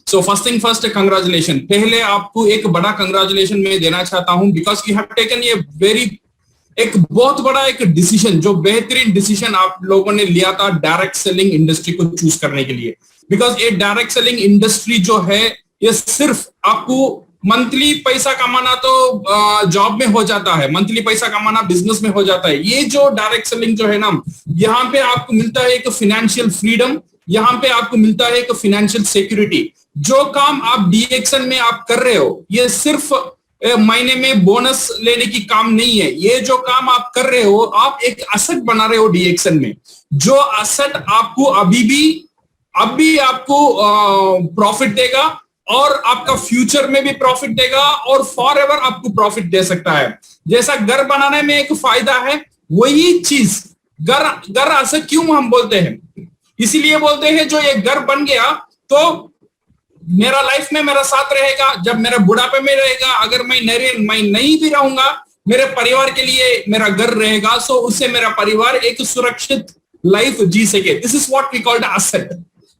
So first thing first, congratulation. पहले आपको एक बड़ा कंग्रेचुलेशन मैं देना चाहता हूं, बिकॉज यू हैव टेकन एक बहुत बड़ा एक डिसीजन, जो बेहतरीन डिसीजन आप लोगों ने लिया था डायरेक्ट सेलिंग इंडस्ट्री को चूज करने के लिए। बिकॉज ये डायरेक्ट सेलिंग इंडस्ट्री जो है, ये सिर्फ आपको मंथली पैसा कमाना तो जॉब में हो जाता है, मंथली पैसा कमाना बिजनेस में हो जाता है। ये जो डायरेक्ट सेलिंग जो है ना, यहाँ पे आपको मिलता है एक फाइनेंशियल फ्रीडम, यहाँ पे आपको मिलता है एक फाइनेंशियल सिक्योरिटी। जो काम आप डीएक्सन में आप कर रहे हो, ये सिर्फ महीने में बोनस लेने की काम नहीं है। ये जो काम आप कर रहे हो, आप एक असेट बना रहे हो डीएक्सन में, जो असेट आपको अब भी आपको प्रॉफिट देगा, और आपका फ्यूचर में भी प्रॉफिट देगा, और फॉर एवर आपको प्रॉफिट दे सकता है। जैसा घर बनाने में एक फायदा है, वही चीज घर असेट क्यों हम बोलते हैं, इसीलिए बोलते हैं जो ये घर बन गया तो मेरा लाइफ में मेरा साथ रहेगा, जब मेरा बुढ़ापे में रहेगा, अगर मैं नहीं भी रहूंगा, मेरे परिवार के लिए मेरा घर रहेगा, सो उससे मेरा परिवार एक सुरक्षित लाइफ जी सके। This is what we called asset.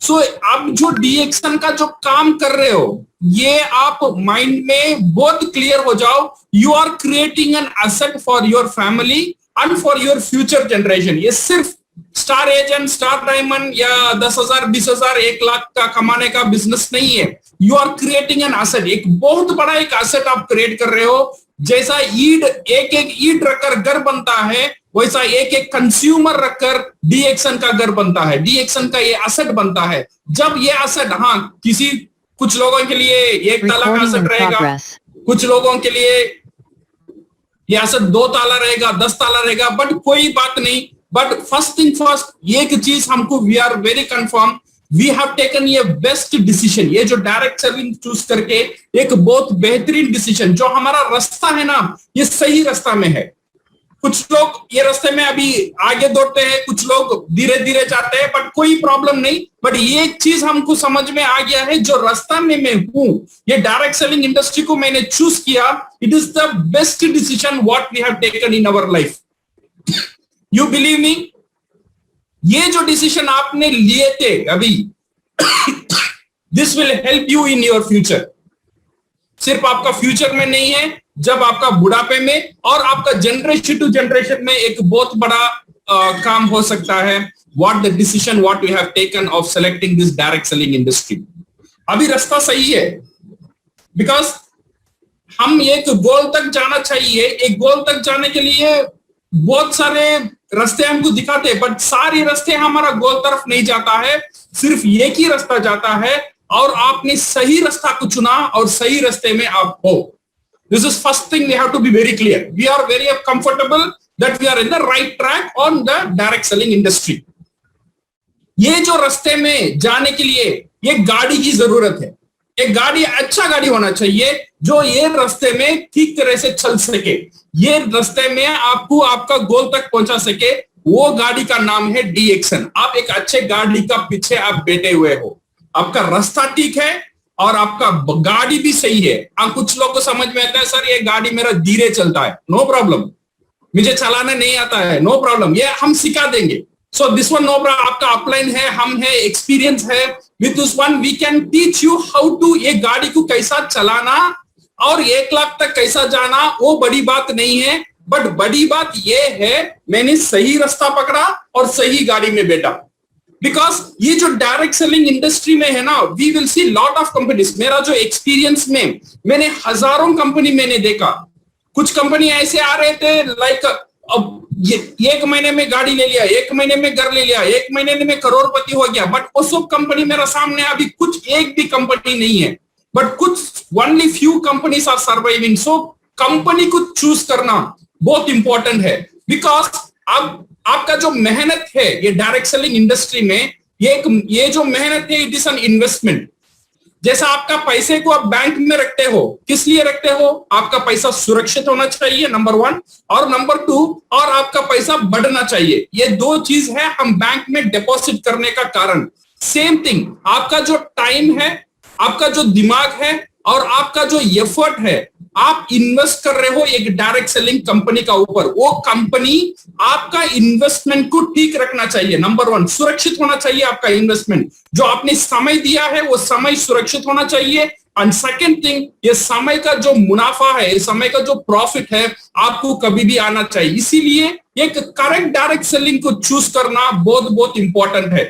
So आप जो डीएक्सन का जो काम कर रहे हो, ये आप माइंड में बहुत क्लियर हो जाओ, you are creating an asset for your family and for your future generation. ये सिर्फ स्टार एजेंट, स्टार डायमंड या 10,000, 20,000, 1 लाख का कमाने का बिजनेस नहीं है। You are creating an asset, एक बहुत बड़ा एक एसेट आप क्रिएट कर रहे हो। जैसा एक ईंट रखकर घर बनता है, वैसा एक कंज्यूमर रखकर डीएक्सन का घर बनता है, डीएक्सन का ये एसेट बनता है। जब ये एसेट, हाँ, कुछ लोगों के लिए 1 ताला का एसेट रहेगा, कुछ लोगों के लिए ये एसेट 2 ताला रहेगा, 10 ताला रहेगा, बट कोई बात नहीं। बट फर्स्ट थिंग फर्स्ट, एक चीज हमको, we are very confirm, we have taken ये बेस्ट डिसीजन। ये जो डायरेक्ट सेलिंग चूज करके एक बहुत बेहतरीन डिसीजन, जो हमारा रास्ता है ना, ये सही रास्ता में है। कुछ लोग ये रास्ते में अभी आगे दौड़ते हैं, कुछ लोग धीरे धीरे जाते हैं, बट कोई प्रॉब्लम नहीं। बट ये एक चीज हमको समझ में आ गया है, जो रास्ता में मैं हूं, ये डायरेक्ट सेलिंग इंडस्ट्री को मैंने चूज किया, it is the best decision what we have taken in our life. You believe me, ये जो डिसीजन आपने लिए थे अभी, this will help you in your future. सिर्फ आपका फ्यूचर में नहीं है, जब आपका बुढ़ापे में और आपका जनरेशन टू जनरेशन में एक बहुत बड़ा काम हो सकता है। What the decision what we have taken of selecting this direct selling industry. अभी रास्ता सही है, बिकॉज हम एक गोल तक जाना चाहिए। एक गोल तक जाने के लिए बहुत सारे रास्ते हमको दिखाते हैं, बट सारे रास्ते हमारा गोल तरफ नहीं जाता है, सिर्फ एक ही रास्ता जाता है, और आपने सही रास्ता को चुना और सही रास्ते में आप हो। This is first thing we have to be very clear. We are very comfortable that we are in the right track on the direct selling industry. ये जो रास्ते में जाने के लिए ये गाड़ी की जरूरत है। एक गाड़ी, अच्छा गाड़ी होना चाहिए, जो ये रास्ते में ठीक तरह से चल सके, ये रास्ते में आपको आपका गोल तक पहुंचा सके। वो गाड़ी का नाम है डीएक्सन। आप एक अच्छे गाड़ी का पीछे आप बैठे हुए हो, आपका रास्ता ठीक है और आपका गाड़ी भी सही है। कुछ लोग को समझ में आता है, सर ये गाड़ी मेरा धीरे चलता है, नो प्रॉब्लम, मुझे चलाना नहीं आता है, नो प्रॉब्लम, ये हम सिखा देंगे। So this one no problem, आपका अपलाइन है, हम है, एक्सपीरियंस है, with this one we can teach you how to, ये गाड़ी को कैसा चलाना और 1 लाख तक कैसा जाना। वो बड़ी बात नहीं है, बट बड़ी बात ये है मैंने सही रास्ता पकड़ा और सही गाड़ी में बैठा। बिकॉज ये जो डायरेक्ट सेलिंग इंडस्ट्री में है ना, we will see lot of companies. मेरा जो एक्सपीरियंस में, मैंने हजारों कंपनी मैंने देखा। कुछ कंपनी ऐसे आ रहे थे, लाइक अब 1 महीने में गाड़ी ले लिया, 1 महीने में घर ले लिया, 1 महीने में करोड़पति हो गया। बट वो सब कंपनी मेरा सामने अभी कुछ एक भी कंपनी नहीं है, बट कुछ only few companies are surviving. So company को चूज करना बहुत इंपॉर्टेंट है, बिकॉज अब आपका जो मेहनत है ये डायरेक्ट सेलिंग इंडस्ट्री में, ये जो मेहनत है, इट इज एन इन्वेस्टमेंट। जैसा आपका पैसे को आप बैंक में रखते हो, किस लिए रखते हो? आपका पैसा सुरक्षित होना चाहिए, नंबर 1, और नंबर 2, और आपका पैसा बढ़ना चाहिए। ये 2 चीज है हम बैंक में डिपॉजिट करने का कारण। सेम थिंग, आपका जो टाइम है, आपका जो दिमाग है और आपका जो एफर्ट है, आप इन्वेस्ट कर रहे हो एक डायरेक्ट सेलिंग कंपनी का ऊपर, वो कंपनी आपका इन्वेस्टमेंट को ठीक रखना चाहिए। नंबर 1, सुरक्षित होना चाहिए आपका इन्वेस्टमेंट। जो आपने समय दिया है वो समय सुरक्षित होना चाहिए। एंड सेकंड थिंग, ये समय का जो मुनाफा है, ये समय का जो प्रॉफिट है, आपको कभी भी आना चाहिए। इसीलिए एक करेक्ट डायरेक्ट सेलिंग को चूज करना बहुत बहुत इंपॉर्टेंट है।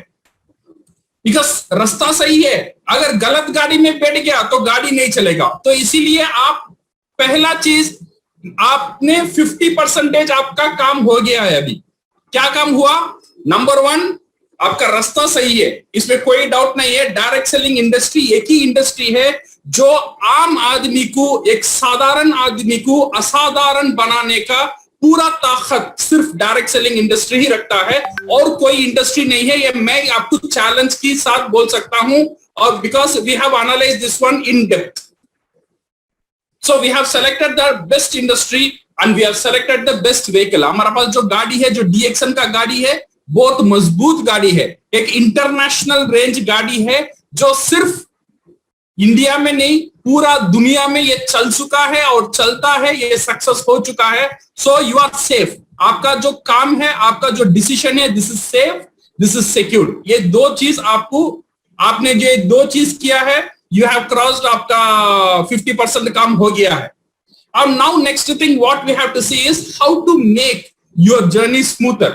बिकॉज रास्ता सही है, अगर गलत गाड़ी में बैठ गया तो गाड़ी नहीं चलेगा। तो इसीलिए आप पहला चीज, आपने 50% आपका काम हो गया है। अभी क्या काम हुआ? नंबर 1, आपका रास्ता सही है, इसमें कोई डाउट नहीं है। डायरेक्ट सेलिंग इंडस्ट्री एक ही इंडस्ट्री है जो आम आदमी को, एक साधारण आदमी को असाधारण बनाने का पूरा ताकत सिर्फ डायरेक्ट सेलिंग इंडस्ट्री ही रखता है, और कोई इंडस्ट्री नहीं है। ये मैं आपको चैलेंज के साथ बोल सकता हूं, और because we have analysed this one in depth. So we have selected the best industry and we have selected the best vehicle. हमारा पास जो गाड़ी है, जो DXN का गाड़ी है, बहुत मजबूत गाड़ी है, एक इंटरनेशनल रेंज गाड़ी है, जो सिर्फ इंडिया में नहीं पूरा दुनिया में ये चल चुका है और चलता है, ये सक्सेस हो चुका है। So you are safe. आपका जो काम है, आपका जो डिसीजन है, this is safe, this is secured. ये दो चीज आपने जो दो चीज किया है, you have crossed आपका 50% काम हो गया है। और now next thing what we have to see is how to make your journey smoother।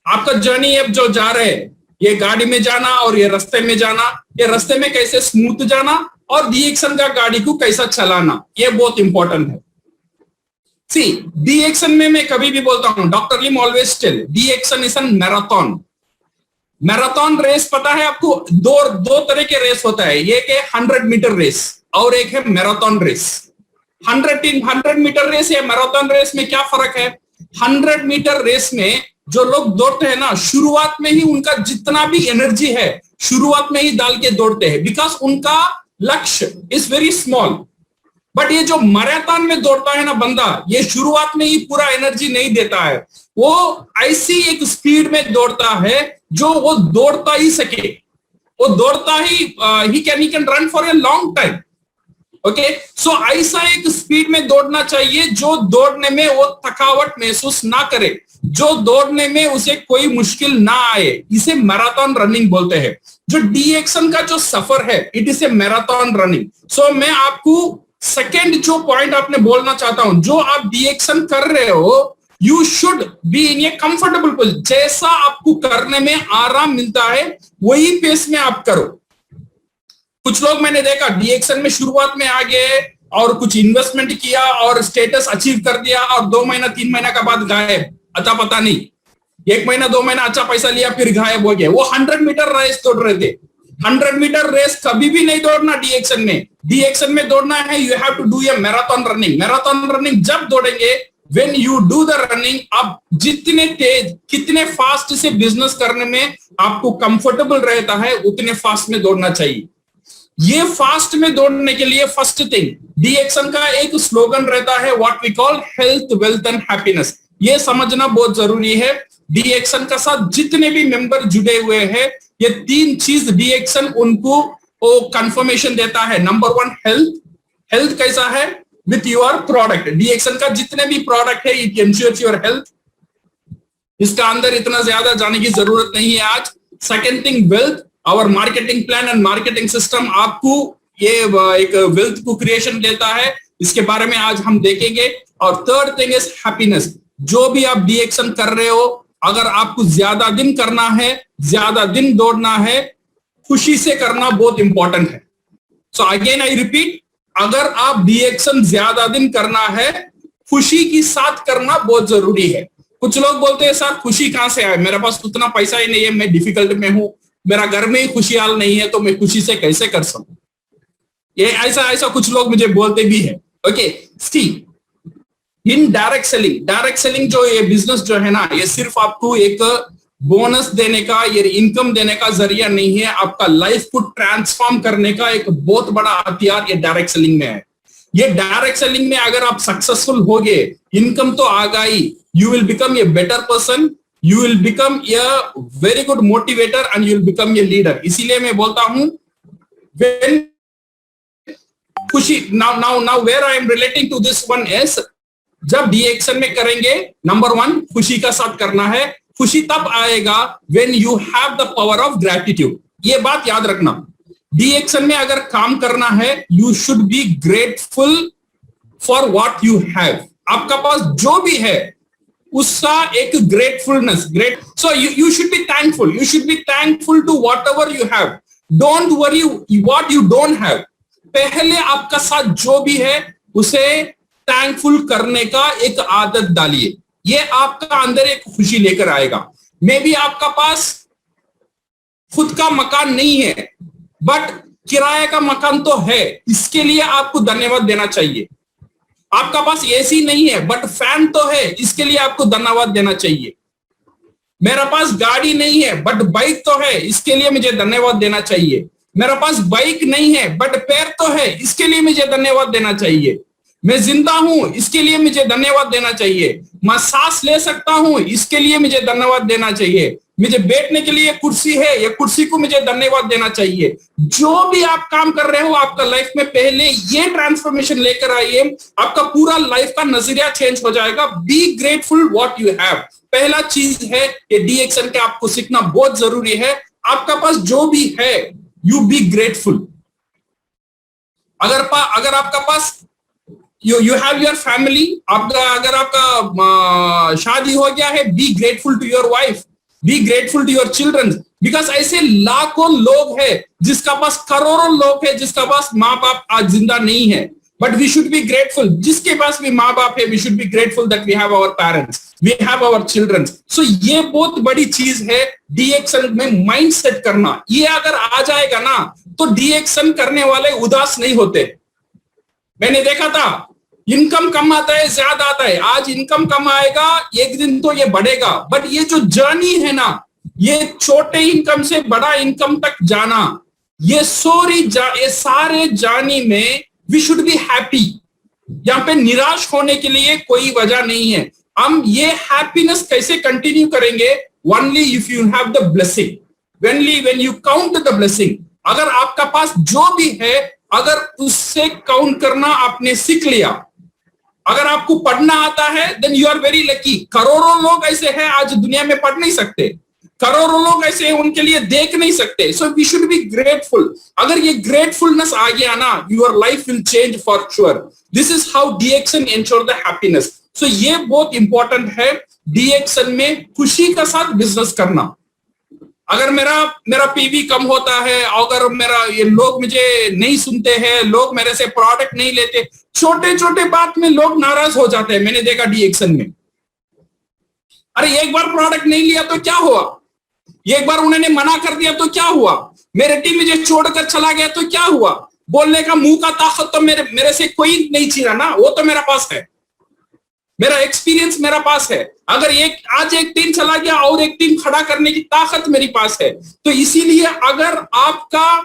आपका जर्नी अब जो जा रहे हैं, ये गाड़ी में जाना और ये रास्ते में जाना, ये रास्ते में कैसे स्मूथ जाना और DXN का गाड़ी को कैसा चलाना, ये बहुत इंपॉर्टेंट है। सी DXN में मैं कभी भी बोलता हूं, doctor Lim always tell DXN is an marathon. Marathon race पता है आपको? दो तरह के रेस होता है, एक है 100 मीटर रेस और एक है मैराथन रेस। 100 मीटर रेस या मैराथन रेस में क्या फर्क है? 100 मीटर रेस में जो लोग दौड़ते हैं ना, शुरुआत में ही उनका जितना भी एनर्जी है शुरुआत में ही डाल के दौड़ते हैं, बिकॉज उनका लक्ष्य इज वेरी स्मॉल। बट ये जो मैराथन में दौड़ता है ना बंदा, ये शुरुआत में ही पूरा एनर्जी नहीं देता है, वो ऐसी एक स्पीड में दौड़ता है जो वो दौड़ता ही सके, वो दौड़ता he can run for a long time. Okay, so ऐसा एक स्पीड में दौड़ना चाहिए जो दौड़ने में वो थकावट महसूस ना करे, जो दौड़ने में उसे कोई मुश्किल ना आए। इसे मैराथन रनिंग बोलते हैं। जो DXN का जो सफर है, it is a marathon running. So मैं आपको सेकेंड जो पॉइंट आपने बोलना चाहता हूं, जो आप DXN कर रहे हो, you should be in A comfortable position. जैसा आपको करने में आराम मिलता है वही पेस में आप करो। कुछ लोग मैंने देखा DXN में शुरुआत में आ गए और कुछ इन्वेस्टमेंट किया और स्टेटस अचीव कर दिया और 2 महीना 3 महीना के बाद गायब, अता पता नहीं। 1 महीना 2 महीना अच्छा पैसा लिया फिर गायब हो गया। वो 100 मीटर रेस दौड़ रहे थे। 100 मीटर रेस कभी भी नहीं दौड़ना DXN में। DXN में दौड़ना है, you have to do a marathon running. Marathon running जब दौड़ेंगे, when you do the running, आप जितने तेज, कितने फास्ट से बिजनेस करने में आपको कंफर्टेबल रहता है, उतने फास्ट में दौड़ना चाहिए। ये फास्ट में दौड़ने के लिए फर्स्ट थिंग, DXN का एक स्लोगन रहता है, what we call health, wealth and happiness. ये समझना बहुत जरूरी है। DXN का साथ जितने भी मेंबर जुड़े हुए हैं, ये 3 चीज DXN उनको कंफर्मेशन देता है। Number 1 health. हेल्थ कैसा है? With your product. DXN का जितने भी प्रोडक्ट है, इट एंश्योर्स योर हेल्थ। इसका अंदर इतना ज्यादा जाने की जरूरत नहीं है आज। Second thing wealth. Our marketing plan and marketing system आपको ये एक वेल्थ को क्रिएशन देता है, इसके बारे में आज हम देखेंगे। और थर्ड थिंग इज हैप्पीनेस। जो भी आप DXN कर रहे हो, अगर आपको ज्यादा दिन करना है, ज्यादा दिन दौड़ना है, खुशी से करना बहुत इंपॉर्टेंट है। सो अगेन आई रिपीट, अगर आप DXN ज्यादा दिन करना है, खुशी के साथ करना बहुत जरूरी है। कुछ लोग बोलते हैं सर खुशी कहां से आए, मेरे पास उतना पैसा ही नहीं है, मैं डिफिकल्ट में हूं, मेरा घर में ही खुशहाल नहीं है, तो मैं खुशी से कैसे कर सकूं। ये ऐसा कुछ लोग मुझे बोलते भी है। Okay, see in direct selling जो ये बिजनेस जो है ना, ये सिर्फ आपको एक बोनस देने का, ये इनकम देने का जरिया नहीं है, आपका लाइफ को ट्रांसफॉर्म करने का एक बहुत बड़ा हथियार ये डायरेक्ट सेलिंग में है। ये डायरेक्ट सेलिंग में अगर आप सक्सेसफुल हो गए, इनकम तो आ गई, you will become a better person, you will become a very good motivator and you will become a leader. इसीलिए मैं बोलता हूं, खुशी now where I am relating to this one is, जब डी एक्शन में करेंगे, नंबर वन खुशी का साथ करना है। खुशी तब आएगा when you have the power of gratitude. ये बात याद रखना, डी एक्शन में अगर काम करना है, you should be grateful for what you have. आपका पास जो भी है उसका एक gratefulness, so you should be thankful, you should be thankful to whatever you have, don't worry what you don't have. पहले आपका साथ जो भी है उसे थैंकफुल करने का एक आदत डालिए, ये आपका अंदर एक खुशी लेकर आएगा। मे बी आपका पास खुद का मकान नहीं है, बट किराए का मकान तो है, इसके लिए आपको धन्यवाद देना चाहिए। आपका पास एसी नहीं है बट फैन तो है, इसके लिए आपको धन्यवाद देना चाहिए। मेरा पास गाड़ी नहीं है बट बाइक तो है, इसके लिए मुझे धन्यवाद देना चाहिए। मेरा पास बाइक नहीं है बट पैर तो है, इसके लिए मुझे धन्यवाद देना चाहिए। मैं जिंदा हूं, इसके लिए मुझे धन्यवाद देना चाहिए। मैं सांस ले सकता हूं, इसके लिए मुझे धन्यवाद देना चाहिए। मुझे बैठने के लिए कुर्सी है, या कुर्सी को मुझे धन्यवाद देना चाहिए। जो भी आप काम कर रहे हो आपका लाइफ में, पहले ये ट्रांसफॉर्मेशन लेकर आइए, आपका पूरा लाइफ का नजरिया चेंज हो जाएगा। Be grateful what you have, पहला चीज है ये डी एक्शन के आपको सीखना बहुत जरूरी है। आपका पास जो भी है, यू बी ग्रेटफुल। अगर आपका पास you have your family, अगर आपका शादी हो गया है, be grateful to your wife, be grateful to your children, because ऐसे लाखों लोग हैं जिसका पास, करोड़ों लोग हैं जिसका पास माँ बाप आज जिंदा नहीं है, but we should be grateful। जिसके पास भी माँ बाप है, we should be grateful that we have our parents, we have our children। so ये बहुत बड़ी चीज है डी एक्शन में माइंड सेट करना। ये अगर आ जाएगा ना तो डी एक्शन करने वाले उदास नहीं होते। मैंने देखा था, इनकम कम आता है, ज्यादा आता है, आज इनकम कम आएगा, एक दिन तो ये बढ़ेगा, बट ये जो जर्नी है ना, ये छोटे इनकम से बड़ा इनकम तक जाना, ये सारे जर्नी में वी शुड बी हैप्पी। यहाँ पे निराश होने के लिए कोई वजह नहीं है। हम ये हैप्पीनेस कैसे कंटिन्यू करेंगे? Only if you have the blessing, when you count the blessing. अगर आपका पास जो भी है, अगर उससे काउंट करना आपने सीख लिया, अगर आपको पढ़ना आता है, then you are very lucky. करोड़ों लोग ऐसे हैं आज दुनिया में पढ़ नहीं सकते, करोड़ों लोग ऐसे हैं उनके लिए देख नहीं सकते। So we should be grateful. अगर ये ग्रेटफुलनेस आ गया ना, your life will change for sure. This is how DXN ensure the happiness. So ये बहुत इंपॉर्टेंट है डी एक्शन में खुशी का साथ बिजनेस करना। अगर मेरा पीवी कम होता है, अगर ये लोग मुझे नहीं सुनते हैं, लोग मेरे से प्रोडक्ट नहीं लेते, छोटे छोटे बात में लोग नाराज हो जाते हैं। मैंने देखा डी एक्शन में, अरे एक बार प्रोडक्ट नहीं लिया तो क्या हुआ, एक बार उन्होंने मना कर दिया तो क्या हुआ, मेरे टीम मुझे छोड़कर चला गया तो क्या हुआ। बोलने का मुंह का ताकत तो मेरे से कोई नहीं छीना ना, वो तो मेरा पास है, मेरा एक्सपीरियंस मेरा पास है। अगर आज एक टीम चला गया और एक टीम खड़ा करने की ताकत मेरे पास है। तो इसीलिए अगर आपका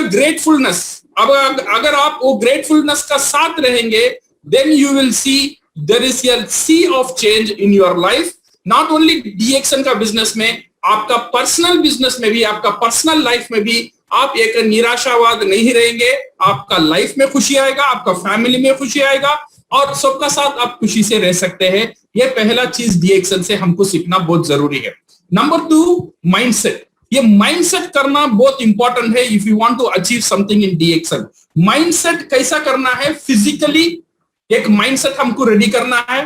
ग्रेटफुलनेस, अगर आप वो ग्रेटफुलनेस का साथ रहेंगे, then you will see there is a sea of change in your life. Not only DXN का बिजनेस में, आपका पर्सनल बिजनेस में भी, आपका पर्सनल लाइफ में भी आप एक निराशावाद नहीं रहेंगे। आपका लाइफ में खुशी आएगा, आपका फैमिली में खुशी आएगा, और सबका साथ आप खुशी से रह सकते हैं। ये पहला चीज डी एक्शन से हमको सीखना बहुत जरूरी है। Number 2, mindset. ये माइंडसेट करना बहुत इंपॉर्टेंट है if you want to achieve something in DXN. Mindset कैसा करना है? फिजिकली एक माइंडसेट हमको रेडी करना है,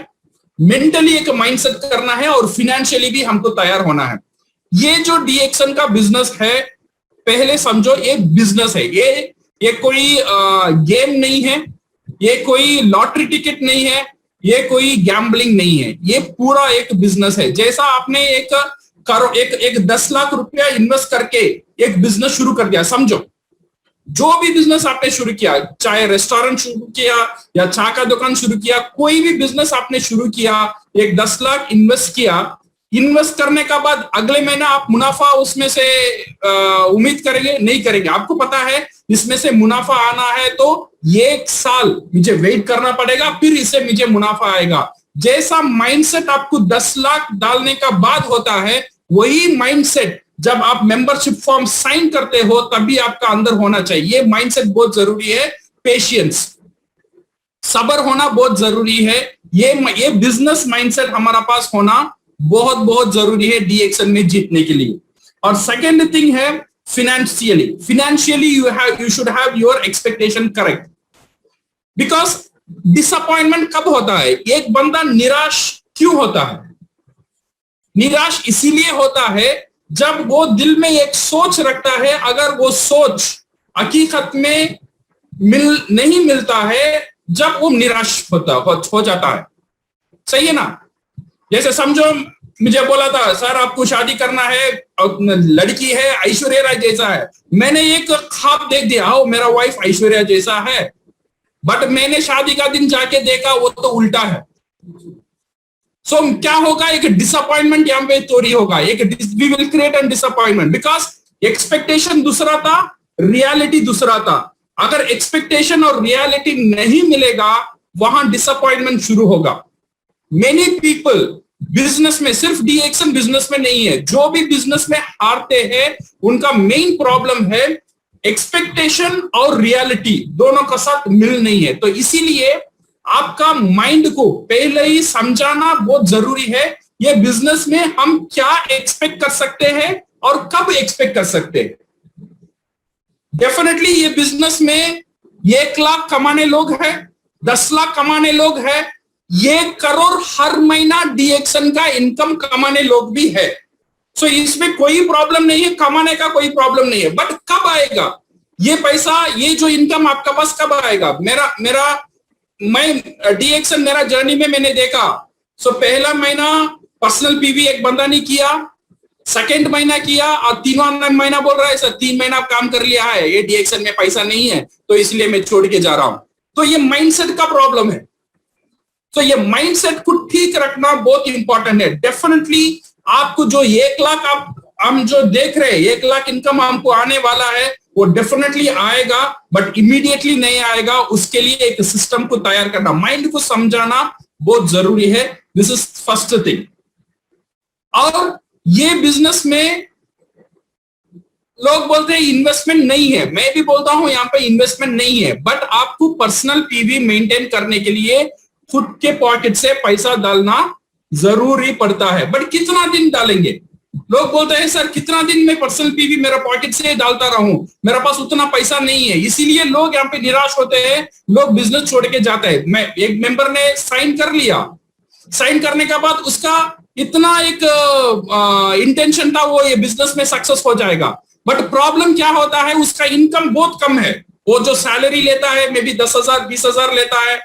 मेंटली एक माइंडसेट करना है, और फिनेंशियली भी हमको तैयार होना है। ये जो डी एक्शन का बिजनेस है, पहले समझो ये बिजनेस है, ये कोई गेम नहीं है, ये कोई लॉटरी टिकट नहीं है, ये कोई गैम्बलिंग नहीं है, ये पूरा एक बिजनेस है। जैसा आपने एक 10 लाख रुपया इन्वेस्ट करके एक बिजनेस शुरू कर दिया, समझो जो भी बिजनेस आपने शुरू किया, चाहे रेस्टोरेंट शुरू किया या चाय का दुकान शुरू किया, कोई भी बिजनेस आपने शुरू किया, एक 10 लाख इन्वेस्ट किया, इन्वेस्ट करने का बाद अगले महीना आप मुनाफा उसमें से उम्मीद करेंगे? नहीं करेंगे। आपको पता है इसमें से मुनाफा आना है तो 1 साल मुझे वेट करना पड़ेगा, फिर इससे मुझे मुनाफा आएगा। जैसा माइंडसेट आपको 10 लाख डालने का बाद होता है, वही माइंडसेट जब आप मेंबरशिप फॉर्म साइन करते हो तभी आपका अंदर होना चाहिए। ये माइंडसेट बहुत जरूरी है। पेशेंस, सब्र होना बहुत जरूरी है। ये बिजनेस माइंडसेट हमारा पास होना बहुत बहुत जरूरी है डीएक्सन में जीतने के लिए। और सेकेंड थिंग है financially you should have your expectation correct. Because disappointment कब होता है? एक बंदा निराश क्यों होता है? निराश इसीलिए होता है जब वो दिल में एक सोच रखता है, अगर वो सोच हकीकत में नहीं मिलता है, जब वो निराश हो जाता है। सही है ना? जैसे समझो मुझे बोला था सर आपको शादी करना है, लड़की है ऐश्वर्या राय जैसा है। मैंने एक ख्वाब देख दिया, हो मेरा वाइफ ऐश्वर्या जैसा है, बट मैंने शादी का दिन जाके देखा वो तो उल्टा है। सो क्या होगा? एक डिसअपॉइंटमेंट यहाँ पे तोरी होगा। We will create an disappointment because expectation दूसरा था, रियलिटी दूसरा था। अगर एक्सपेक्टेशन और रियलिटी नहीं मिलेगा, वहां डिसअपॉइंटमेंट शुरू होगा। मेनी पीपल बिजनेस में, सिर्फ डीएक्सन बिजनेस में नहीं है, जो भी बिजनेस में हारते हैं उनका मेन प्रॉब्लम है एक्सपेक्टेशन और रियलिटी दोनों का साथ मिल नहीं है। तो इसीलिए आपका माइंड को पहले ही समझाना बहुत जरूरी है। ये बिजनेस में हम क्या एक्सपेक्ट कर सकते हैं और कब एक्सपेक्ट कर सकते हैं। डेफिनेटली ये बिजनेस में 1 लाख कमाने लोग हैं, 10 लाख कमाने लोग हैं, 1 करोड़ हर महीना डीएक्सन का इनकम कमाने लोग भी है। सो इसमें कोई प्रॉब्लम नहीं है, कमाने का कोई प्रॉब्लम नहीं है। बट कब आएगा ये पैसा, ये जो इनकम आपका पास कब आएगा? मैं डीएक्सन मेरा जर्नी में मैंने देखा। सो पहला महीना पर्सनल पीवी एक बंदा ने किया, सेकेंड महीना किया, और तीनों महीना बोल रहा है सर 3 महीना काम कर लिया है, ये डीएक्सन में पैसा नहीं है तो इसलिए मैं छोड़ के जा रहा हूं। तो ये माइंडसेट का प्रॉब्लम है। तो ये माइंडसेट को ठीक रखना बहुत इंपॉर्टेंट है। डेफिनेटली आपको जो 1 लाख हम जो देख रहे हैं, 1 लाख इनकम हमको आने वाला है, वो डेफिनेटली आएगा, बट इमीडिएटली नहीं आएगा। उसके लिए एक सिस्टम को तैयार करना, माइंड को समझाना बहुत जरूरी है। This is first thing. और ये बिजनेस में लोग बोलते हैं इन्वेस्टमेंट नहीं है, मैं भी बोलता हूं यहाँ पे इन्वेस्टमेंट नहीं है, बट आपको पर्सनल पीवी मेंटेन करने के लिए खुद के पॉकेट से पैसा डालना जरूरी पड़ता है। बट कितना दिन डालेंगे? लोग बोलते हैं सर कितना दिन में पर्सनल पीवी मेरा पॉकेट से डालता रहूं, मेरा पास उतना पैसा नहीं है। इसीलिए लोग यहाँ पे निराश होते हैं, लोग बिजनेस छोड़ के जाते हैं। मैं एक मेंबर ने साइन कर लिया, साइन करने के बाद उसका इतना एक इंटेंशन था वो ये बिजनेस में सक्सेस हो जाएगा, बट प्रॉब्लम क्या होता है, उसका इनकम बहुत कम है। वो जो सैलरी लेता है मे बी 10,000 20,000 लेता है,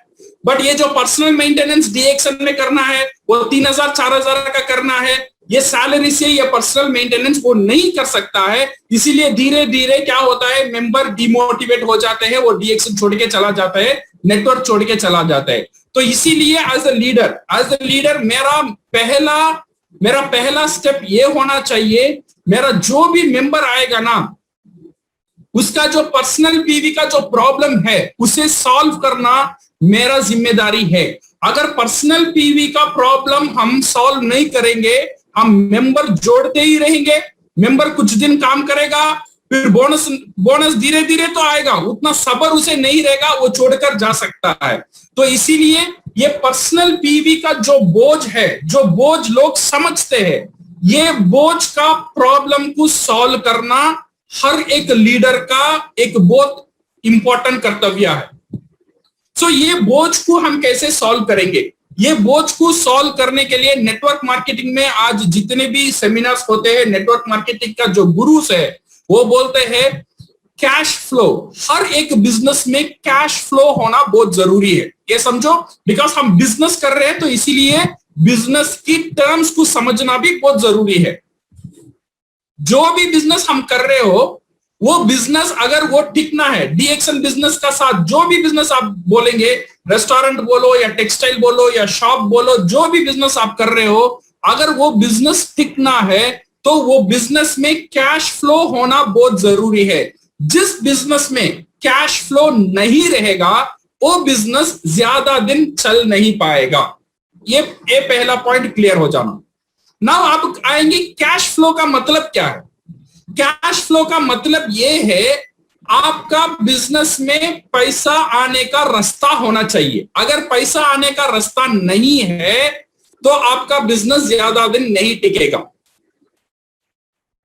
बट ये जो पर्सनल मेंटेनेंस डीएक्सन में करना है वो 3,000 4,000 का करना है। ये सैलरी से ये पर्सनल मेंटेनेंस वो नहीं कर सकता है। इसीलिए धीरे धीरे क्या होता है, मेंबर डिमोटिवेट हो जाते हैं, वो डीएक्सन छोड़ के चला जाता है, नेटवर्क छोड़ के चला जाता है। तो इसीलिए एज अ लीडर मेरा पहला स्टेप ये होना चाहिए, मेरा जो भी मेंबर आएगा ना, उसका जो पर्सनल पीवी का जो प्रॉब्लम है उसे सॉल्व करना मेरा जिम्मेदारी है। अगर पर्सनल पीवी का प्रॉब्लम हम सॉल्व नहीं करेंगे, हम मेंबर जोड़ते ही रहेंगे। मेंबर कुछ दिन काम करेगा, फिर बोनस धीरे धीरे तो आएगा, उतना सब्र उसे नहीं रहेगा, वो छोड़कर जा सकता है। तो इसीलिए ये पर्सनल पीवी का जो बोझ है, जो बोझ लोग समझते हैं, ये बोझ का प्रॉब्लम को सॉल्व करना हर एक लीडर का एक बहुत इंपॉर्टेंट कर्तव्य है। सो ये बोझ को हम कैसे सॉल्व करेंगे? ये बोझ को सॉल्व करने के लिए नेटवर्क मार्केटिंग में आज जितने भी सेमिनार्स होते हैं, नेटवर्क मार्केटिंग का जो गुरुस है वो बोलते हैं कैश फ्लो। हर एक बिजनेस में कैश फ्लो होना बहुत जरूरी है, ये समझो। बिकॉज हम बिजनेस कर रहे हैं तो इसीलिए बिजनेस की टर्म्स को समझना भी बहुत जरूरी है। जो भी बिजनेस हम कर रहे हो, वो बिजनेस अगर वो टिकना है, डीएक्सन बिजनेस का साथ जो भी बिजनेस आप बोलेंगे, रेस्टोरेंट बोलो या टेक्सटाइल बोलो या शॉप बोलो, जो भी बिजनेस आप कर रहे हो, अगर वो बिजनेस टिकना है तो वो बिजनेस में कैश फ्लो होना बहुत जरूरी है। जिस बिजनेस में कैश फ्लो नहीं रहेगा वो बिजनेस ज्यादा दिन चल नहीं पाएगा। ये पहला पॉइंट क्लियर हो जाना। नाउ आप आएंगे कैश फ्लो का मतलब क्या है? कैश फ्लो का मतलब ये है आपका बिजनेस में पैसा आने का रास्ता होना चाहिए। अगर पैसा आने का रास्ता नहीं है तो आपका बिजनेस ज्यादा दिन नहीं टिकेगा।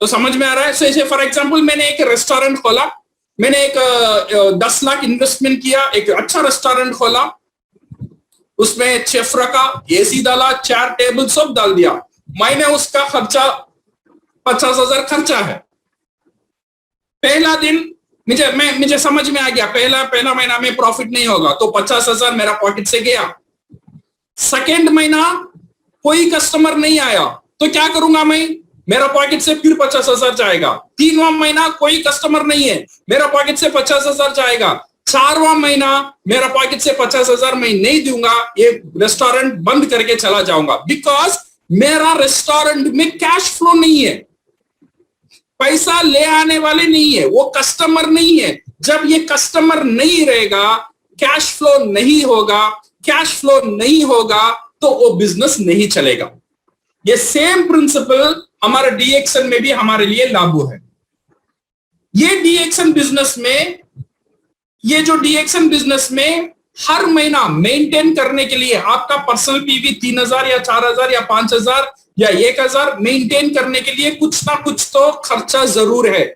तो समझ में आ रहा है? जैसे फॉर एग्जांपल मैंने एक रेस्टोरेंट खोला, मैंने एक 10 लाख इन्वेस्टमेंट किया, एक अच्छा रेस्टोरेंट खोला, उसमें शेफ रखा, एसी डाला, 4 टेबल सब डाल दिया, मैंने उसका खर्चा 50,000 खर्चा है। पहला दिन मुझे समझ में आ गया पहला महीना में प्रॉफिट नहीं होगा, तो 50,000 मेरा पॉकेट से गया। सेकेंड महीना कोई कस्टमर नहीं आया तो क्या करूंगा मैं? मेरा पॉकेट से फिर 50,000 जाएगा। 3वां महीना कोई कस्टमर नहीं है, मेरा पॉकेट से 50,000 जाएगा। 4वां महीना मेरा पॉकेट से 50,000 मैं नहीं दूंगा, ये रेस्टोरेंट बंद करके चला जाऊंगा, बिकॉज मेरा रेस्टोरेंट में कैश फ्लो नहीं है, पैसा ले आने वाले नहीं है, वो कस्टमर नहीं है। जब ये कस्टमर नहीं रहेगा, कैश फ्लो नहीं होगा, कैश फ्लो नहीं होगा तो वो बिजनेस नहीं चलेगा। ये सेम प्रिंसिपल हमारे डीएक्शन में भी हमारे लिए लागू है। ये डीएक्शन बिजनेस में, ये जो डीएक्शन बिजनेस में हर महीना मेंटेन करने के लिए आपका पर्सनल पीवी 3,000 या 4,000 या 5,000 या 1,000 मेंटेन करने के लिए कुछ ना कुछ तो खर्चा जरूर है।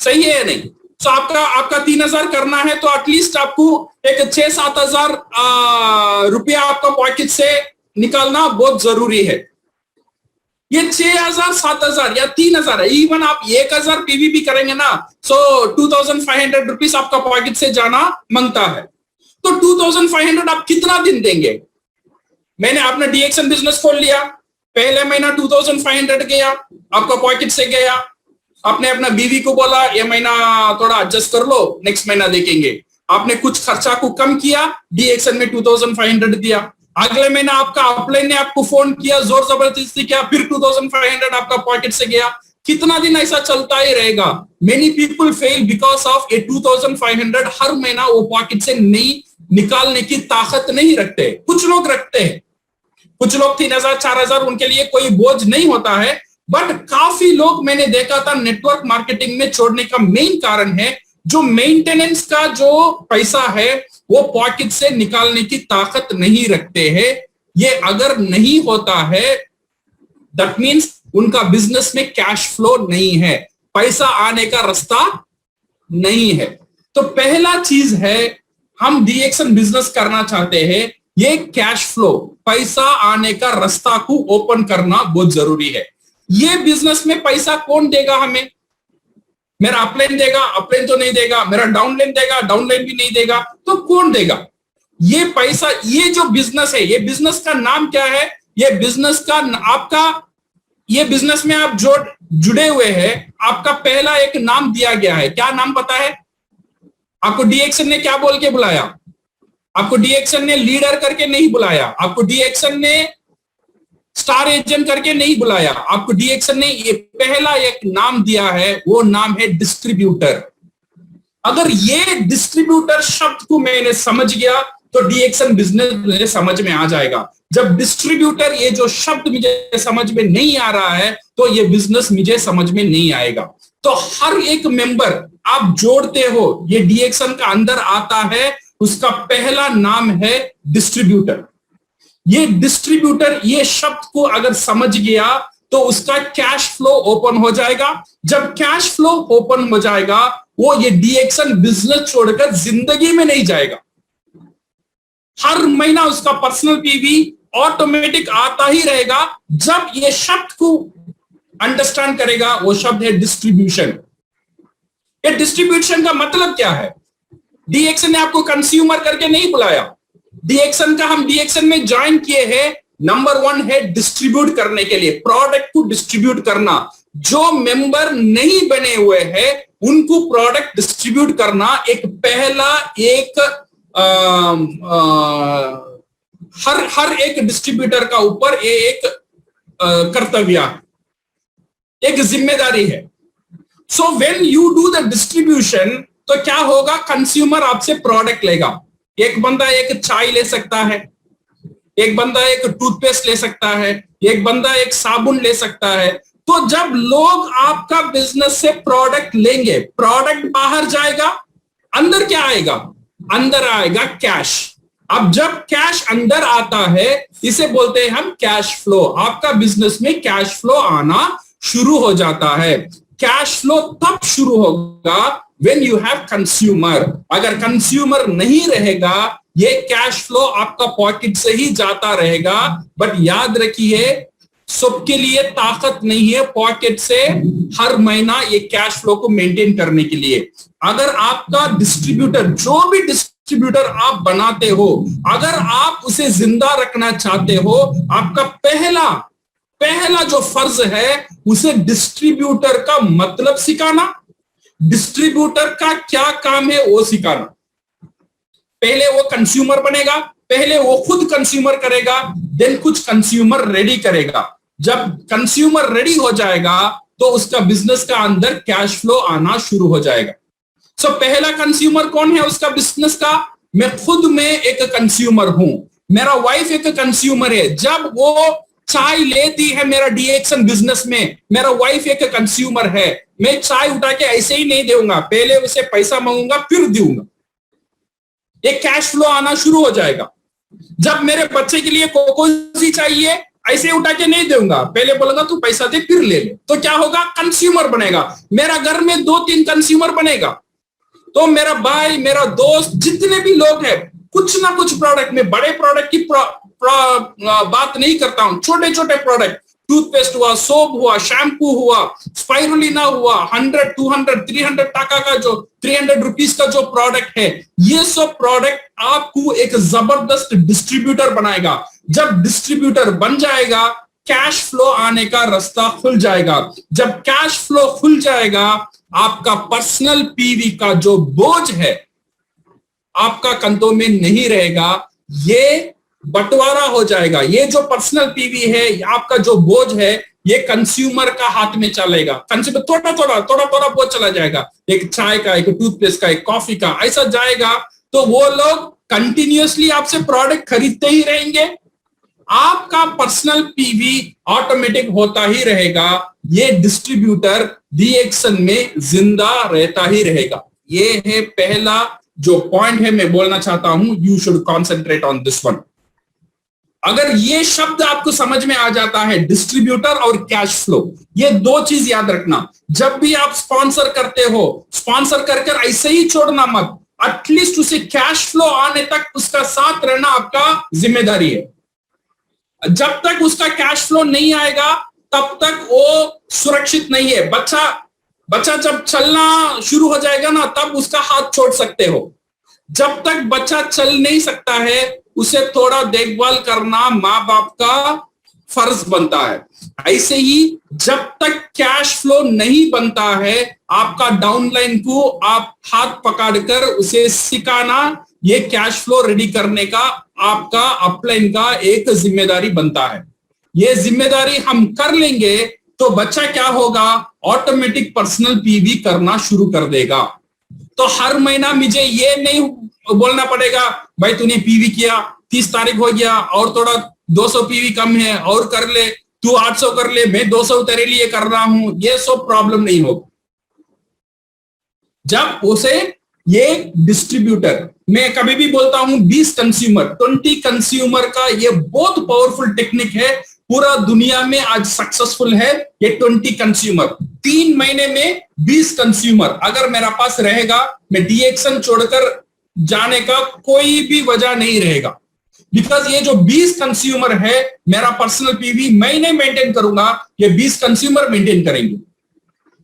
सही है या नहीं? तो आपका 3,000 करना है तो एटलीस्ट आपको एक 6-7,000 रुपया आपका पॉकेट से निकालना बहुत जरूरी है। ये 6,000, 7,000 या 3,000, इवन आप 1,000 पीवी भी करेंगे ना, सो 2,500 रुपीज आपका पॉकेट से जाना मांगता है। तो 2,500 आप कितना दिन देंगे? मैंने अपना डीएक्शन बिजनेस खोल लिया, पहले महीना 2,500 गया, आपका पॉकेट से गया, आपने अपना बीवी को बोला ये महीना थोड़ा एडजस्ट कर लो, नेक्स्ट महीना देखेंगे। आपने कुछ खर्चा को कम किया, डीएक्शन में 2,500 दिया। अगले महीना आपका अपलाइन ने आपको फोन किया, जोर जबरदस्ती किया, फिर 2,500 आपका पॉकेट से गया। कितना दिन ऐसा चलता ही रहेगा? Many people fail because of a 2,500 हर महीना वो पॉकेट से नहीं निकालने की ताकत नहीं रखते। कुछ लोग रखते हैं, कुछ लोग 3,000, 4,000 उनके लिए कोई बोझ नहीं होता है, बट काफी लोग मैंने देखा था नेटवर्क मार्केटिंग में छोड़ने का मेन कारण है जो मेंटेनेंस का जो पैसा है वो पॉकेट से निकालने की ताकत नहीं रखते हैं। ये अगर नहीं होता है दैट मींस उनका बिजनेस में कैश फ्लो नहीं है, पैसा आने का रास्ता नहीं है। तो पहला चीज है, हम डीएक्शन बिजनेस करना चाहते हैं, ये कैश फ्लो, पैसा आने का रास्ता को ओपन करना बहुत जरूरी है। ये बिजनेस में पैसा कौन देगा हमें? मेरा अपलाइन देगा? अपलाइन तो नहीं देगा। मेरा डाउनलाइन देगा? डाउनलाइन भी नहीं देगा। तो कौन देगा ये पैसा? ये जो बिजनेस है, ये बिजनेस का नाम क्या है? ये बिजनेस का आपका, ये बिजनेस में आप जुड़े हुए हैं, आपका पहला एक नाम दिया गया है। क्या नाम पता है आपको? डीएक्शन ने क्या बोल के बुलाया आपको? डीएक्शन ने लीडर करके नहीं बुलाया आपको, डीएक्शन ने स्टार एजेंट करके नहीं बुलाया आपको, डीएक्शन ने ये पहला एक नाम दिया है, वो नाम है डिस्ट्रीब्यूटर। अगर ये डिस्ट्रीब्यूटर शब्द को मैंने समझ गया तो डीएक्शन बिजनेस मुझे समझ में आ जाएगा। जब डिस्ट्रीब्यूटर ये जो शब्द मुझे समझ में नहीं आ रहा है तो ये बिजनेस मुझे समझ में नहीं आएगा। तो हर एक मेंबर आप जोड़ते हो, ये डीएक्शन का अंदर आता है, उसका पहला नाम है डिस्ट्रीब्यूटर। ये डिस्ट्रीब्यूटर ये शब्द को अगर समझ गया तो उसका कैश फ्लो ओपन हो जाएगा। जब कैश फ्लो ओपन हो जाएगा वो ये डीएक्शन बिजनेस छोड़कर जिंदगी में नहीं जाएगा। हर महीना उसका पर्सनल पीवी ऑटोमेटिक आता ही रहेगा जब ये शब्द को अंडरस्टैंड करेगा। वो शब्द है डिस्ट्रीब्यूशन। ये डिस्ट्रीब्यूशन का मतलब क्या है? डीएक्शन ने आपको कंज्यूमर करके नहीं बुलाया। डीएक्शन का हम डीएक्शन में ज्वाइन किए हैं, नंबर 1 है डिस्ट्रीब्यूट करने के लिए, प्रोडक्ट को डिस्ट्रीब्यूट करना। जो मेंबर नहीं बने हुए हैं उनको प्रोडक्ट डिस्ट्रीब्यूट करना एक पहला एक हर एक डिस्ट्रीब्यूटर का ऊपर ये एक कर्तव्य, एक जिम्मेदारी है। So when you do the distribution तो क्या होगा? कंज्यूमर आपसे प्रोडक्ट लेगा। एक बंदा एक चाय ले सकता है, एक बंदा एक टूथपेस्ट ले सकता है, एक बंदा एक साबुन ले सकता है। तो जब लोग आपका बिजनेस से प्रोडक्ट लेंगे, प्रोडक्ट बाहर जाएगा, अंदर क्या आएगा? अंदर आएगा कैश। अब जब कैश अंदर आता है, इसे बोलते हैं हम कैश फ्लो। आपका बिजनेस में कैश फ्लो आना शुरू हो जाता है। कैश फ्लो तब शुरू होगा व्हेन यू हैव कंज्यूमर। अगर कंज्यूमर नहीं रहेगा, ये कैश फ्लो आपका पॉकेट से ही जाता रहेगा। बट याद रखिए, सबके लिए ताकत नहीं है पॉकेट से हर महीना ये कैश फ्लो को मेंटेन करने के लिए। अगर आपका डिस्ट्रीब्यूटर, जो भी डिस्ट्रीब्यूटर आप बनाते हो, अगर आप उसे जिंदा रखना चाहते हो, आपका पहला जो फर्ज है, उसे डिस्ट्रीब्यूटर का मतलब सिखाना, डिस्ट्रीब्यूटर का क्या काम है वो सिखाना। पहले वो कंज्यूमर बनेगा, पहले वो खुद कंज्यूमर करेगा, देन कुछ कंज्यूमर रेडी करेगा। जब कंज्यूमर रेडी हो जाएगा तो उसका बिजनेस का अंदर कैश फ्लो आना शुरू हो जाएगा। सो पहला कंज्यूमर कौन है उसका बिजनेस का? मैं खुद में एक कंज्यूमर हूं, मेरा वाइफ एक कंज्यूमर है। जब वो चाय लेती है मेरा डीएक्सन बिजनेस में, मेरा वाइफ एक कंज्यूमर है। मैं चाय उठा के ऐसे ही नहीं दूंगा, पहले उसे पैसा मांगूंगा फिर दूंगा। एक कैश फ्लो आना शुरू हो जाएगा। जब मेरे बच्चे के लिए कोकोजी चाहिए, ऐसे उठा के नहीं दूंगा, पहले बोलूंगा तू पैसा दे फिर ले ले। तो क्या होगा? कंज्यूमर बनेगा। मेरा घर में 2-3 कंज्यूमर बनेगा, तो मेरा भाई, मेरा दोस्त, जितने भी लोग हैं, कुछ ना कुछ प्रोडक्ट में, बड़े प्रोडक्ट की बात नहीं करता हूं, छोटे छोटे प्रोडक्ट, टूथपेस्ट हुआ, सोप हुआ, शैम्पू हुआ, स्पाइरुलिना हुआ, 100, 200, 300 टका का जो 300 रुपीज का जो प्रोडक्ट है, ये सब प्रोडक्ट आपको एक जबरदस्त डिस्ट्रीब्यूटर बनाएगा। जब डिस्ट्रीब्यूटर बन जाएगा, कैश फ्लो आने का रास्ता खुल जाएगा। जब कैश फ्लो खुल जाएगा, आपका पर्सनल पीवी का जो बोझ है आपका कंधों में नहीं रहेगा, ये बंटवारा हो जाएगा। ये जो पर्सनल पीवी है, आपका जो बोझ है, ये कंज्यूमर का हाथ में चलेगा। कंज्यूमर थोड़ा बोझ चला जाएगा, एक चाय का, एक टूथपेस्ट का, एक कॉफी का, ऐसा जाएगा। तो वो लोग कंटिन्यूअसली आपसे प्रोडक्ट खरीदते ही रहेंगे, आपका पर्सनल पीवी ऑटोमेटिक होता ही रहेगा। ये डिस्ट्रीब्यूटर डीएक्सन में जिंदा रहता ही रहेगा। ये है पहला जो पॉइंट है, मैं बोलना चाहता हूं, you should concentrate on this one. अगर ये शब्द आपको समझ में आ जाता है, डिस्ट्रीब्यूटर और कैश फ्लो, ये दो चीज याद रखना। जब भी आप स्पॉन्सर करते हो, स्पॉन्सर कर ऐसे ही छोड़ना मत, एटलीस्ट उसे कैश फ्लो आने तक उसका साथ रहना आपका जिम्मेदारी है। जब तक उसका कैश फ्लो नहीं आएगा, तब तक वो सुरक्षित नहीं है। बच्चा जब चलना शुरू हो जाएगा ना, तब उसका हाथ छोड़ सकते हो। जब तक बच्चा चल नहीं सकता है, उसे थोड़ा देखभाल करना माँ बाप का फर्ज बनता है। ऐसे ही जब तक कैश फ्लो नहीं बनता है, आपका डाउनलाइन को आप हाथ पकड़कर उसे सिखाना, ये कैश फ्लो रेडी करने का आपका अपलाइन का एक जिम्मेदारी बनता है। ये जिम्मेदारी हम कर लेंगे तो बच्चा क्या होगा, ऑटोमेटिक पर्सनल पीवी करना शुरू कर देगा। तो हर महीना मुझे ये नहीं बोलना पड़ेगा, भाई तूने पीवी किया, 30 तारीख हो गया और थोड़ा 200 पीवी कम है और कर ले, तू 800 कर ले, मैं 200 तेरे लिए कर रहा हूं। ये सब प्रॉब्लम नहीं होगा। जब उसे ये डिस्ट्रीब्यूटर, मैं कभी भी बोलता हूं 20 कंज्यूमर 20 कंज्यूमर का ये बहुत पावरफुल टेक्निक है, पूरा दुनिया में आज सक्सेसफुल है ये 20 कंज्यूमर। 3 महीने में 20 कंज्यूमर अगर मेरा पास रहेगा, मैं डीएक्सन छोड़कर जाने का कोई भी वजह नहीं रहेगा। बिकॉज ये जो 20 कंज्यूमर है, मेरा पर्सनल पीवी मैं नहीं मेंटेन करूंगा, ये 20 कंज्यूमर मेंटेन करेंगे।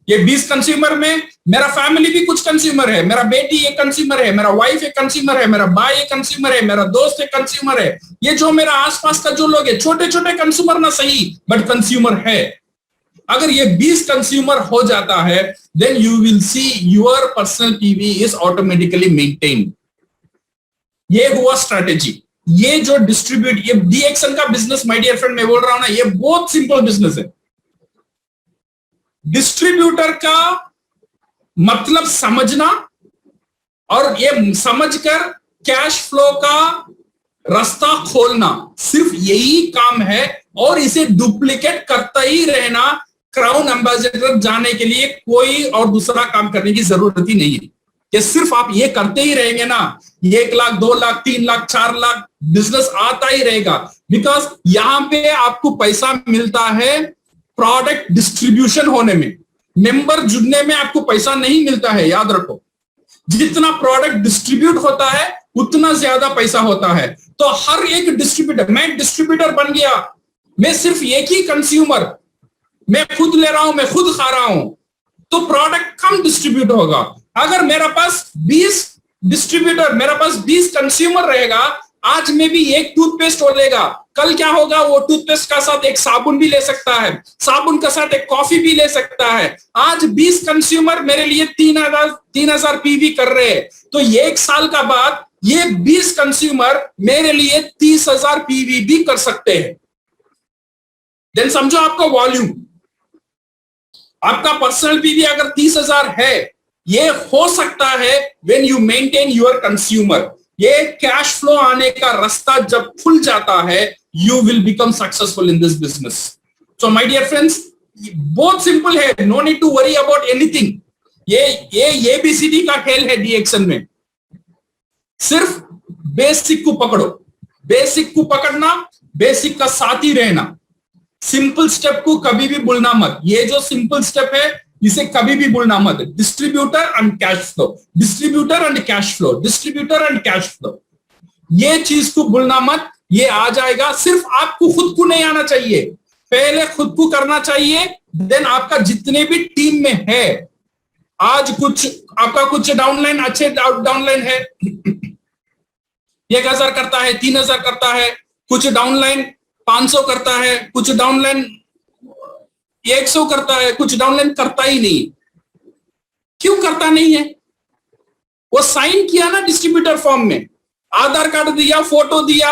ये 20 कंज्यूमर में मेरा फैमिली भी कुछ कंज्यूमर है, मेरा बेटी एक कंज्यूमर है, मेरा वाइफ एक कंज्यूमर है, मेरा भाई एक कंज्यूमर है, मेरा दोस्त एक कंज्यूमर है। ये जो मेरा आसपास का जो लोग है, छोटे छोटे कंज्यूमर ना सही, बट कंज्यूमर है। अगर ये 20 कंज्यूमर हो जाता है, then you will see your personal PV is automatically maintained. ये हुआ स्ट्रेटेजी। ये जो डिस्ट्रीब्यूट, ये डीएक्सन का बिजनेस, माय डियर फ्रेंड, मैं बोल रहा हूं ना, ये बहुत सिंपल बिजनेस है। डिस्ट्रीब्यूटर का मतलब समझना और ये समझकर कैश फ्लो का रास्ता खोलना, सिर्फ यही काम है। और इसे डुप्लीकेट करता ही रहना, क्राउन एम्बेसडर जाने के लिए कोई और दूसरा काम करने की जरूरत ही नहीं है। कि सिर्फ आप ये करते ही रहेंगे ना, 1 लाख 2 लाख 3 लाख 4 लाख बिजनेस आता ही रहेगा। बिकॉज यहां पे आपको पैसा मिलता है प्रोडक्ट डिस्ट्रीब्यूशन होने में, मेंबर जुड़ने में आपको पैसा नहीं मिलता है, याद रखो। जितना प्रोडक्ट डिस्ट्रीब्यूट होता है उतना ज्यादा पैसा होता है। तो हर एक डिस्ट्रीब्यूटर, मैं डिस्ट्रीब्यूटर बन गया, मैं सिर्फ एक ही कंज्यूमर, मैं खुद ले रहा हूं, मैं खुद खा रहा हूं, तो प्रोडक्ट कम डिस्ट्रीब्यूट होगा। अगर मेरे पास 20 डिस्ट्रीब्यूटर, मेरे पास 20 कंज्यूमर रहेगा, आज में भी एक टूथपेस्ट हो लेगा, कल क्या होगा, वो टूथपेस्ट का साथ एक साबुन भी ले सकता है, साबुन का साथ एक कॉफी भी ले सकता है। आज 20 कंज्यूमर मेरे लिए 3000 पीवी कर रहे हैं, तो एक साल का बाद ये 20 कंज्यूमर मेरे लिए 30,000 पीवी भी कर सकते हैं। देन समझो आपका वॉल्यूम, आपका पर्सनल पीवी अगर 30,000 है, ये हो सकता है when you maintain your consumer. ये कैश फ्लो आने का रास्ता जब खुल जाता है, you will become successful in this business. So my dear friends, बहुत सिंपल है, no need to worry about anything. ये एबीसीडी का खेल है डीएक्शन में। सिर्फ बेसिक को पकड़ो, बेसिक को पकड़ना, बेसिक का साथ ही रहना, सिंपल स्टेप को कभी भी भूलना मत। ये जो सिंपल स्टेप है इसे कभी भी भूलना मत। Distributor and cash flow, distributor and cash flow, distributor and cash flow, ये चीज को भूलना मत। ये आ जाएगा, सिर्फ आपको खुद को नहीं आना चाहिए, पहले खुद को करना चाहिए, देन आपका जितने भी टीम में है। आज कुछ आपका कुछ डाउनलाइन, अच्छे डाउनलाइन है, 1000 करता है, 3000 करता है, कुछ डाउनलाइन 500 करता है, कुछ डाउनलाइन 100 करता है, कुछ डाउनलाइन करता ही नहीं। क्यों करता नहीं है? वो साइन किया ना डिस्ट्रीब्यूटर फॉर्म में, आधार कार्ड दिया, फोटो दिया,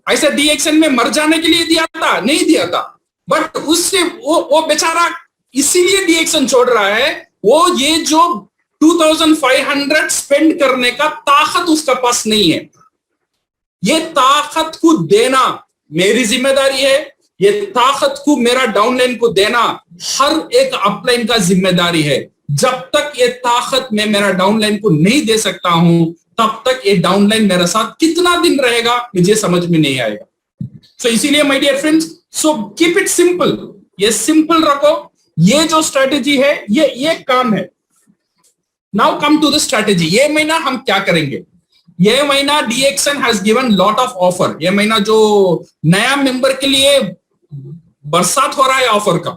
ऐसा डीएक्शन में मर जाने के लिए दिया था? नहीं दिया था। बट उससे वो बेचारा इसीलिए डीएक्शन छोड़ रहा है, वो ये जो 2500 स्पेंड करने का ताकत उसका पास नहीं है। ये ताकत को देना मेरी जिम्मेदारी है, ये ताकत को मेरा डाउनलाइन को देना हर एक अपलाइन का जिम्मेदारी है। जब तक ये ताकत मैं मेरा डाउनलाइन को नहीं दे सकता हूं, तब तक ये डाउनलाइन मेरे साथ कितना दिन रहेगा मुझे समझ में नहीं आएगा। सो इसीलिए my dear friends, so keep it simple, ये सिंपल रखो। ये जो स्ट्रेटेजी है ये काम है। Now come to the strategy. ये महीना हम क्या करेंगे? ये महीना DXN has given lot of offer. ये महीना जो नया मेंबर के लिए बरसात हो रहा है ऑफर का,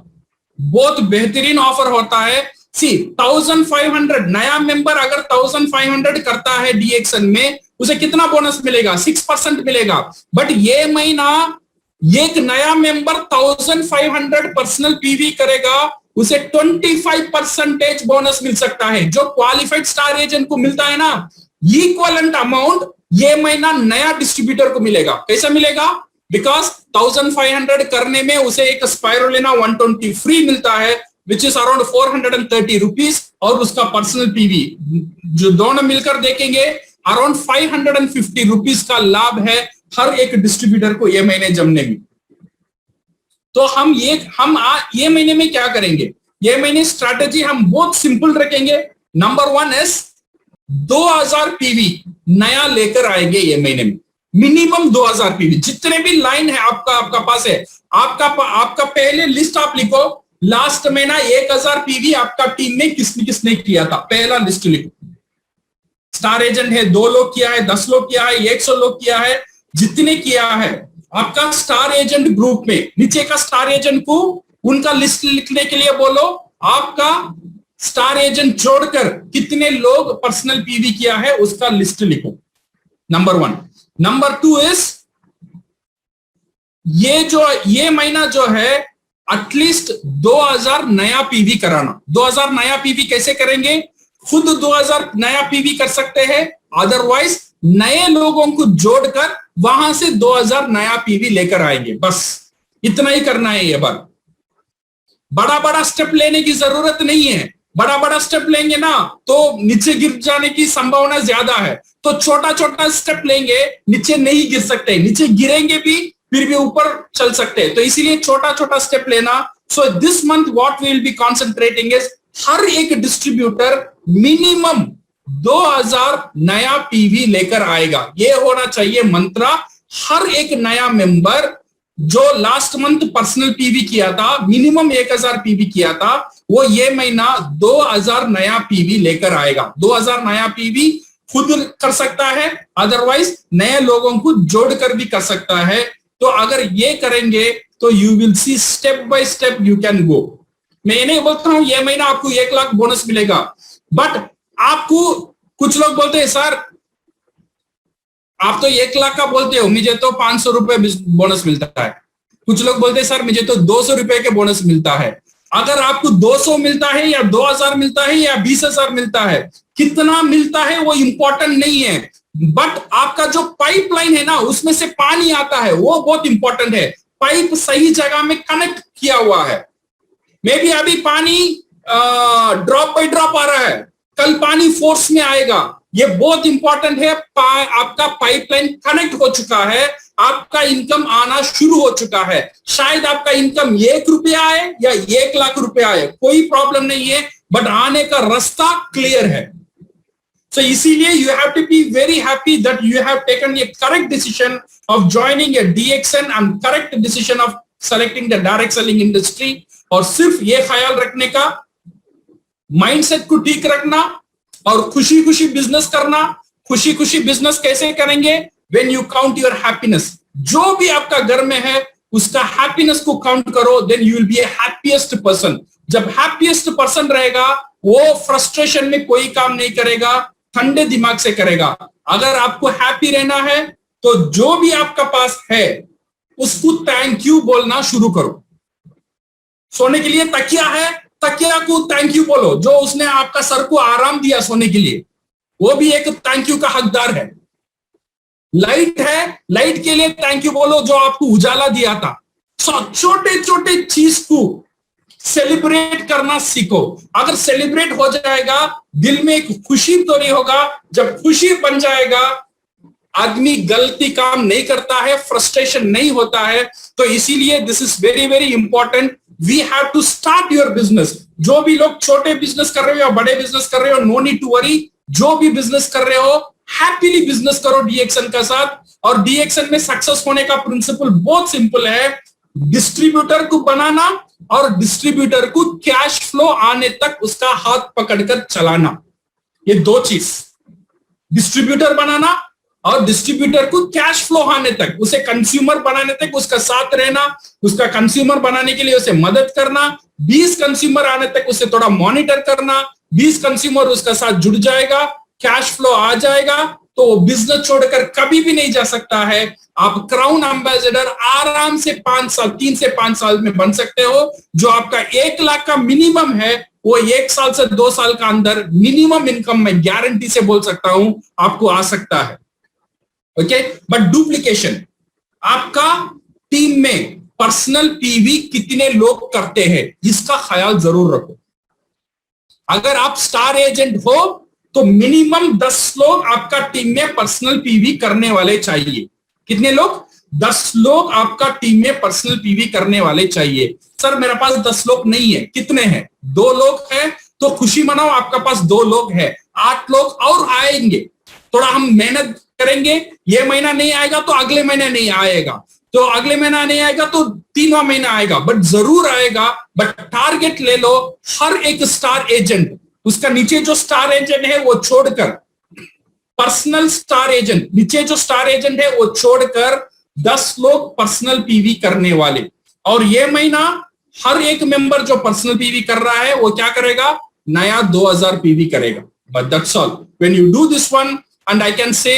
बहुत बेहतरीन ऑफर होता है। सी 1500 नया मेंबर अगर 1500 करता है डीएक्शन में, उसे कितना बोनस मिलेगा? 6% मिलेगा। बट ये महीना एक नया मेंबर 1500 पर्सनल पीवी करेगा, उसे 25% बोनस मिल सकता है, जो क्वालिफाइड स्टार एजेंट को मिलता है ना, इक्वलेंट अमाउंट ये महीना नया डिस्ट्रीब्यूटर को मिलेगा। कैसा मिलेगा? बिकॉज 1500 करने में उसे एक स्पाइरोलिना 120 फ्री मिलता है, विच इज अराउंड 430 रुपीज, और उसका पर्सनल पीवी जो दोनों मिलकर देखेंगे अराउंड 550 रुपीज का लाभ है हर एक डिस्ट्रीब्यूटर को ये महीने जमने में। तो हम ये महीने में क्या करेंगे? ये महीने स्ट्रैटेजी हम बहुत सिंपल रखेंगे। नंबर 1 इज 2000 पीवी नया लेकर आएंगे ये महीने में, मिनिमम 2000 पीवी। जितने भी लाइन है आपका पास है, आपका पहले लिस्ट आप लिखो। लास्ट महीना 1000 पीवी आपका टीम में किसने किया था, पहला लिस्ट लिखो। स्टार एजेंट है, 2 लोग किया है, 10 लोग किया है, 100 लोग किया है, जितने किया है आपका स्टार एजेंट ग्रुप में, नीचे का स्टार एजेंट को उनका लिस्ट लिखने के लिए बोलो। आपका स्टार एजेंट जोड़कर कितने लोग पर्सनल पीवी किया है उसका लिस्ट लिखो, नंबर 1। नंबर 2 इज ये महीना जो है एटलीस्ट 2000 नया पीवी कराना। 2000 नया पीवी कैसे करेंगे? खुद 2000 नया पीवी कर सकते हैं, अदरवाइज नए लोगों को जोड़कर वहां से 2000 नया पीवी लेकर आएंगे। बस इतना ही करना है ये बार। बड़ा स्टेप लेने की जरूरत नहीं है। बड़ा स्टेप लेंगे ना तो नीचे गिर जाने की संभावना ज्यादा है, तो छोटा स्टेप लेंगे, नीचे नहीं गिर सकते, नीचे गिरेंगे भी फिर भी ऊपर चल सकते हैं। तो इसीलिए छोटा स्टेप लेना, so this month what we will be concentrating is हर एक डिस्ट्रीब्यूटर मिनिमम 2000 नया पीवी लेकर आएगा। ये होना चाहिए मंत्रा। हर एक नया मेंबर जो लास्ट मंथ पर्सनल पीवी किया था, मिनिमम 1000 पीवी किया था, वो ये महीना 2000 नया पीवी लेकर आएगा। 2000 नया पीवी खुद कर सकता है, अदरवाइज नए लोगों को जोड़कर भी कर सकता है। तो अगर ये करेंगे तो you will see step by step you can go. मैं ये नहीं बोलता हूं ये महीना आपको 1 लाख बोनस मिलेगा, बट आपको कुछ लोग बोलते हैं सर आप तो 1 लाख का बोलते हो, मुझे तो 500 रुपए बोनस मिलता है। कुछ लोग बोलते हैं सर मुझे तो 200 रुपए के बोनस मिलता है। अगर आपको 200 मिलता है या 2000 मिलता है या 20,000 मिलता है, कितना मिलता है वो इंपॉर्टेंट नहीं है, बट आपका जो पाइपलाइन है ना उसमें से पानी आता है वो बहुत इंपॉर्टेंट है। पाइप सही जगह में कनेक्ट किया हुआ है। मे बी अभी पानी ड्रॉप बाय ड्रॉप आ रहा है, कल पानी फोर्स में आएगा। ये बहुत इंपॉर्टेंट है। आपका पाइपलाइन कनेक्ट हो चुका है, आपका इनकम आना शुरू हो चुका है। शायद आपका इनकम 1 रुपया आए या 1 लाख रुपया आए, कोई प्रॉब्लम नहीं है, बट आने का रास्ता क्लियर है। So इसीलिए you have to be very happy that you have taken a correct decision of joining a DXN and correct decision of selecting the direct selling industry। और सिर्फ ये ख्याल रखने का, माइंडसेट को ठीक रखना और खुशी खुशी बिजनेस करना। खुशी खुशी बिजनेस कैसे करेंगे? When you count your happiness। जो भी आपका घर में है उसका हैप्पीनेस को काउंट करो, then you will be a happiest person। जब हैप्पीएस्ट पर्सन रहेगा वो फ्रस्ट्रेशन में कोई काम नहीं करेगा, ठंडे दिमाग से करेगा। अगर आपको हैप्पी रहना है तो जो भी आपका पास है उसको थैंक यू बोलना शुरू करो। सोने के लिए तकिया है, तकिया को थैंक यू बोलो। जो उसने आपका सर को आराम दिया सोने के लिए, वो भी एक थैंक यू का हकदार है। लाइट है, लाइट के लिए थैंक यू बोलो जो आपको उजाला दिया था। छोटे छोटे चीज को सेलिब्रेट करना सीखो। अगर सेलिब्रेट हो जाएगा, दिल में एक खुशी तो नहीं होगा। जब खुशी बन जाएगा, आदमी गलती काम नहीं करता है, फ्रस्ट्रेशन नहीं होता है। तो इसीलिए this is very very important. We have to start your business. जो भी लोग छोटे बिजनेस कर रहे हो या बड़े बिजनेस कर रहे हो, नो नीड टू वरी। जो भी बिजनेस कर रहे हो हैप्पीली बिजनेस करो डीएक्सन का साथ। और डीएक्सन में सक्सेस होने का प्रिंसिपल बहुत सिंपल है, डिस्ट्रीब्यूटर को बनाना और डिस्ट्रीब्यूटर को कैश फ्लो आने तक उसका हाथ पकड़कर चलाना। ये 2 चीज, डिस्ट्रीब्यूटर बनाना और डिस्ट्रीब्यूटर को कैश फ्लो आने तक, उसे कंज्यूमर बनाने तक उसका साथ रहना, उसका कंज्यूमर बनाने के लिए उसे मदद करना, 20 कंज्यूमर आने तक उसे थोड़ा मॉनिटर करना। 20 कंज्यूमर उसका साथ जुड़ जाएगा, कैश फ्लो आ जाएगा तो वो बिजनेस छोड़कर कभी भी नहीं जा सकता है। आप क्राउन एम्बेसडर आराम से 5 साल, 3 से 5 साल में बन सकते हो। जो आपका 1 लाख का मिनिमम है वो 1 साल से 2 साल का अंदर मिनिमम इनकम में गारंटी से बोल सकता हूं आपको आ सकता है। ओके, बट डुप्लीकेशन, आपका टीम में पर्सनल पीवी कितने लोग करते हैं इसका ख्याल जरूर रखो। अगर आप स्टार एजेंट हो तो मिनिमम 10 लोग आपका टीम में पर्सनल पीवी करने वाले चाहिए। कितने लोग? 10 लोग आपका टीम में पर्सनल पीवी करने वाले चाहिए। सर मेरे पास 10 लोग नहीं है, कितने हैं? 2 लोग हैं तो खुशी मनाओ, आपका पास 2 लोग हैं। 8 लोग और आएंगे, थोड़ा हम मेहनत करेंगे। ये महीना नहीं आएगा तो अगले महीने नहीं आएगा, तो अगले महीना नहीं आएगा तो 3वां महीना आएगा, बट जरूर आएगा। बट टारगेट ले लो, हर एक स्टार एजेंट, उसका नीचे जो स्टार एजेंट है वो छोड़कर, पर्सनल स्टार एजेंट, नीचे जो स्टार एजेंट है वो छोड़कर 10 लोग पर्सनल पीवी करने वाले। और ये महीना हर एक मेंबर जो पर्सनल पीवी कर रहा है वो क्या करेगा? नया 2000 पीवी करेगा। But that's all. When you do this one, and I can say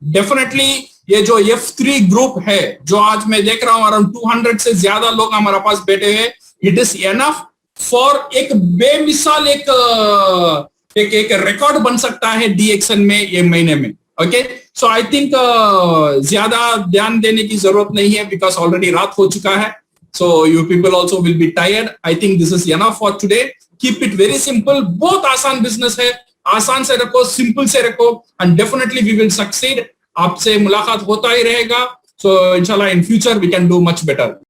definitely ये जो F3 ग्रुप है, जो आज मैं देख रहा हूं अराउंड 200 से ज्यादा लोग हमारे पास बैठे हैं, इट इज एनफ फॉर एक बेमिसाल एक रिकॉर्ड बन सकता है डीएक्सन में ये महीने में। ओके, सो आई थिंक ज्यादा ध्यान देने की जरूरत नहीं है, बिकॉज ऑलरेडी रात हो चुका है। So you people also will be tired. I think this is enough for today. Keep it very simple. बहुत आसान बिजनेस है, आसान से रखो, सिंपल से रखो, and definitely we will succeed. आपसे मुलाकात होता ही रहेगा। सो इंशाल्लाह in future we can do much better.